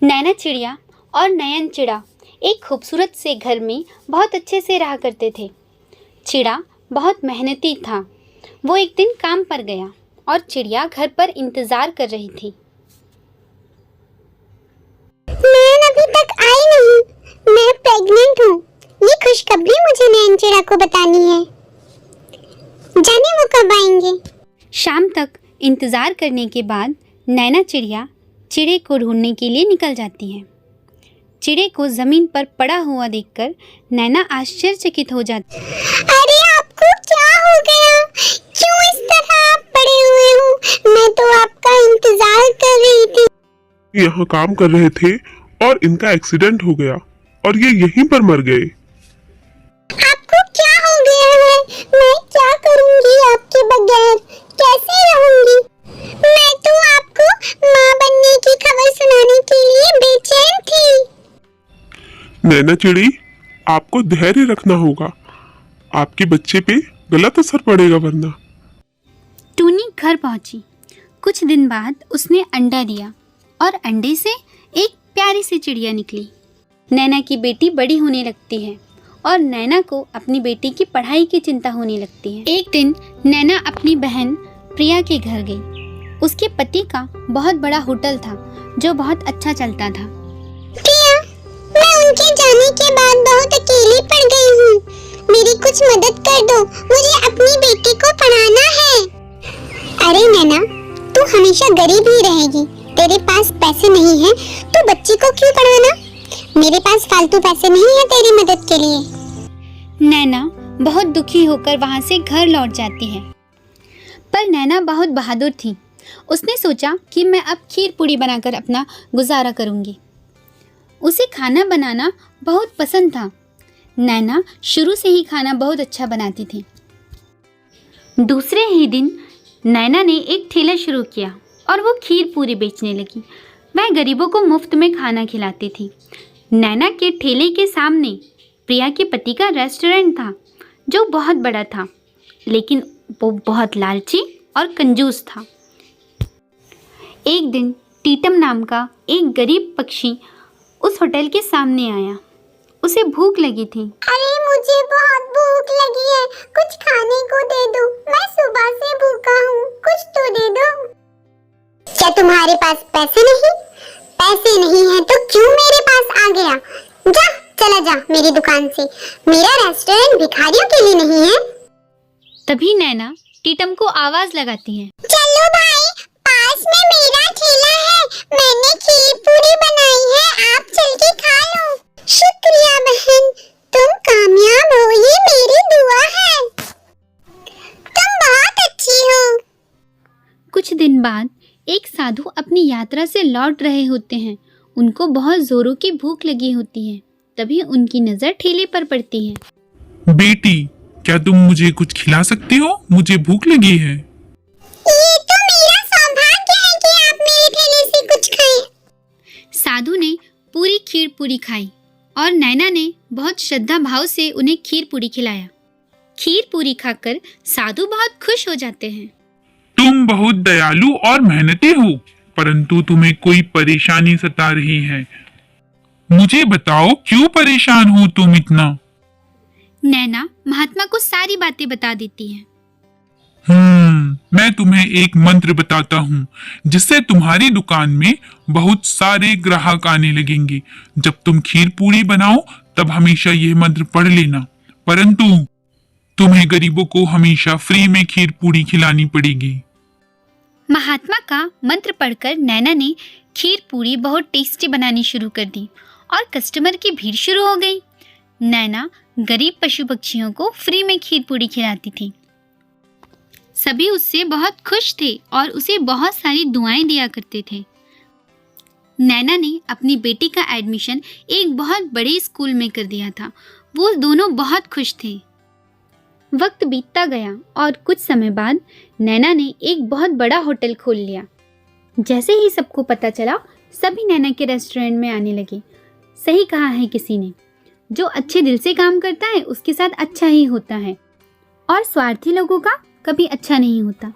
नैना चिड़िया और नयन चिड़ा एक खूबसूरत से घर में बहुत अच्छे से रहा करते थे। चिड़ा बहुत मेहनती था। वो एक दिन काम पर गया और चिड़िया घर पर इंतज़ार कर रही थी। नैन अभी तक आई नहीं। मैं प्रेग्नेंट हूँ। ये खुशखबरी मुझे नैन चिड़ा को बतानी है। जाने वो कब आएंगे। शाम तक इंतज़ार करने के बाद नैना चिड़िया चिड़े को ढूंढने के लिए निकल जाती है। चिड़े को ज़मीन पर पड़ा हुआ देखकर नैना आश्चर्यचकित हो जाती है। अरे आपको क्या हो गया? क्यों इस तरह आप पड़े हुए हो? मैं तो आपका इंतजार कर रही थी। यहाँ काम कर रहे थे और इनका एक्सीडेंट हो गया और ये यहीं पर मर गए। आपको क्या हो गया है? मैं क्या करूँगी आपके बगैर? कैसे रहूँगी? मैं तो आपको माँ बनने की खबर सुनाने के लिए बेचैन थी। नैना चिड़ी, आपको धैर्य रखना होगा। आपके बच्चे पे गलत असर पड़ेगा वरना। टूनी घर पहुंची। कुछ दिन बाद उसने अंडा दिया और अंडे से एक प्यारी सी चिड़िया निकली। नैना की बेटी बड़ी होने लगती है और नैना को अपनी बेटी की पढ़ाई की चिंता होने लगती है। एक दिन नैना अपनी बहन प्रिया के घर गई। उसके पति का बहुत बड़ा होटल था जो बहुत अच्छा चलता था। प्रिया, मैं उनके जाने के बाद बहुत अकेली पड़ गई हूँ। मेरी कुछ मदद कर दो। मुझे अपनी बेटी को पढ़ाना है। अरे नैना, तू हमेशा गरीब ही रहेगी। तेरे पास पैसे नहीं हैं, तो बच्ची को क्यों पढ़ाना? मेरे पास फालतू पैसे नहीं है तेरी मदद के लिए। नैना बहुत दुखी होकर वहाँ से घर लौट जाती है। पर नैना बहुत बहादुर थी। उसने सोचा कि मैं अब खीर पूड़ी बनाकर अपना गुजारा करूँगी। उसे खाना बनाना बहुत पसंद था। नैना शुरू से ही खाना बहुत अच्छा बनाती थी। दूसरे ही दिन नैना ने एक ठेला शुरू किया और वो खीर पूरी बेचने लगी। वह गरीबों को मुफ्त में खाना खिलाती थी। नैना के ठेले के सामने प्रिया के पति का रेस्टोरेंट था जो बहुत बड़ा था, लेकिन वो बहुत लालची और कंजूस था। एक दिन टीटम नाम का एक गरीब पक्षी उस होटल के सामने आया। उसे भूख लगी थी। अरे मुझे बहुत भूख लगी है। कुछ खाने को दे दो। मैं सुबह से भूखा हूँ। कुछ तो दे दो। क्या तुम्हारे पास पैसे नहीं? पैसे नहीं है तो क्यों मेरे पास आ गया? जा, चला जा मेरी दुकान से। मेरा रेस्टोरेंट भिखारियों के लिए नहीं है। तभी नैना टीटम को आवाज लगाती है। चलो भाई, पास में मेरा ठेला है। मैंने खीर पूरी बनाई है। आप चल के खा लो। शुक्रिया बहन, तुम कामयाब हो, ये मेरी दुआ है। तुम बहुत अच्छी हो। कुछ दिन बाद एक साधु अपनी यात्रा से लौट रहे होते हैं। उनको बहुत जोरों की भूख लगी होती है। तभी उनकी नजर ठेले पर पड़ती है। बेटी, क्या तुम मुझे कुछ खिला सकती हो? मुझे भूख लगी है। ये तो मेरा सौभाग्य है कि आप मेरे ठेले से कुछ खाएं। साधु ने पूरी खीर पूरी खाई और नैना ने बहुत श्रद्धा भाव से उन्हें खीर पूरी खिलाया। खीर पूरी खाकर साधु बहुत खुश हो जाते हैं। तुम बहुत दयालु और मेहनती हो, परंतु तुम्हें कोई परेशानी सता रही है। मुझे बताओ, क्यों परेशान हो तुम इतना? नैना महात्मा को सारी बातें बता देती है। मैं तुम्हें एक मंत्र बताता हूँ जिससे तुम्हारी दुकान में बहुत सारे ग्राहक आने लगेंगे। जब तुम खीर पूरी बनाओ तब हमेशा यह मंत्र पढ़ लेना, परंतु तुम्हें गरीबों को हमेशा फ्री में खीर पूरी खिलानी पड़ेगी। महात्मा का मंत्र पढ़कर नैना ने खीर पूरी बहुत टेस्टी बनानी शुरू कर दी और कस्टमर की भीड़ शुरू हो गई। नैना गरीब पशु पक्षियों को फ्री में खीर पूरी खिलाती थी। सभी उससे बहुत खुश थे और उसे बहुत सारी दुआएं दिया करते थे। नैना ने अपनी बेटी का एडमिशन एक बहुत बड़े स्कूल में कर दिया था। वो दोनों बहुत खुश थे। वक्त बीतता गया और कुछ समय बाद नैना ने एक बहुत बड़ा होटल खोल लिया। जैसे ही सबको पता चला, सभी नैना के रेस्टोरेंट में आने लगे। सही कहा है किसी ने, जो अच्छे दिल से काम करता है उसके साथ अच्छा ही होता है और स्वार्थी लोगों का कभी अच्छा नहीं होता।